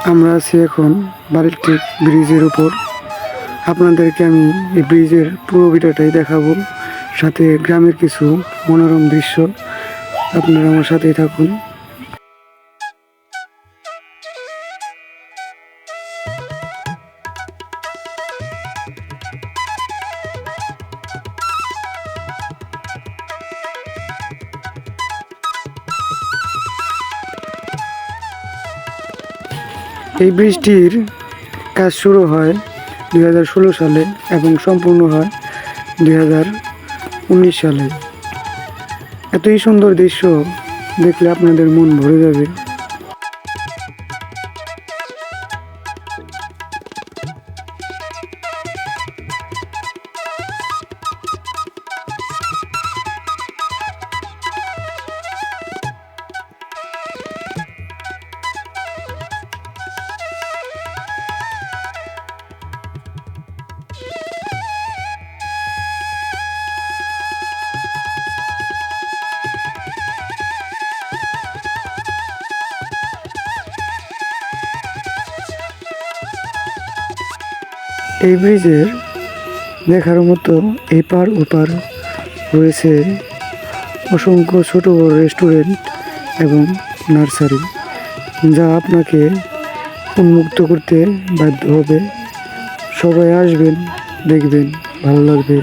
আমরা আছি এখন বালিকটেক ব্রিজের উপর। আপনাদেরকে আমি এই ব্রিজের পুরো ভিডিওটাই দেখাবো, সাথে গ্রামের কিছু মনোরম দৃশ্য। আপনারা আমার সাথেই থাকুন। এই ব্রিজটির কাজ শুরু হয় 2016 সালে এবং সম্পূর্ণ হয় 2019 সালে। এতই সুন্দর দৃশ্য দেখলে আপনাদের মন ভরে যাবে। এই ব্রিজের দেখার মতো এপার ওপার রয়েছে অসংখ্য ছোট বড় রেস্টুরেন্ট এবং নার্সারি, যা আপনাকে উন্মুক্ত করতে বাধ্য হবে। সবাই আসবেন, দেখবেন, ভালো লাগবে।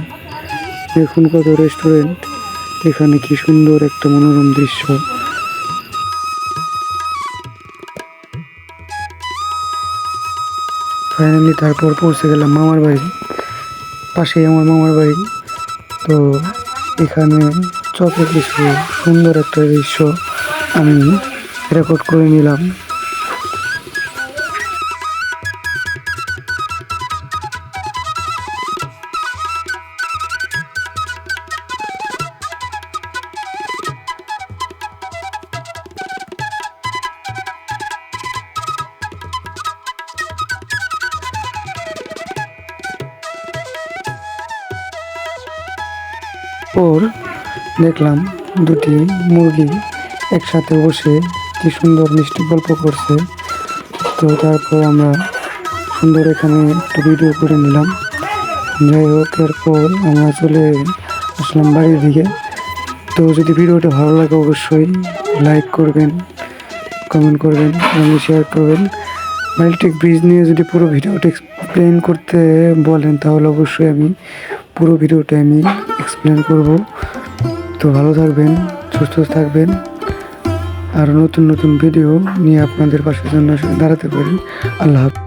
দেখুন কত রেস্টুরেন্ট, এখানে কি সুন্দর একটা মনোরম দৃশ্য। ফাইনালি তারপর পৌঁছে গেলাম মামার বাড়ি। পাশেই আমার মামার বাড়ি। তো এখানে চকে কিছু সুন্দর একটা দৃশ্য আমি রেকর্ড করে নিলাম। পর দেখলাম দুটি মুরগি একসাথে বসে কি সুন্দর মিষ্টি গল্প করছে। তো তারপর আমরা সুন্দর এখানে একটা ভিডিও করে নিলাম। যাই হোক, এরপর আমরা চলে আসলাম বাড়ির দিকে। তো যদি ভিডিওটা ভালো লাগে অবশ্যই লাইক করবেন, কমেন্ট করবেন এবং শেয়ার করবেন। বালিকটেক ব্রিজ নিয়ে যদি পুরো ভিডিওটা এক্সপ্লেন করতে বলেন তাহলে অবশ্যই আমি পুরো ভিডিওটা আমি এক্সপ্লেন করব। তো ভালো থাকবেন, সুস্থ থাকবেন, আর নতুন নতুন ভিডিও নিয়ে আপনাদের পাশে জন্য দাঁড়াতে পারি। আল্লাহ হাফেজ।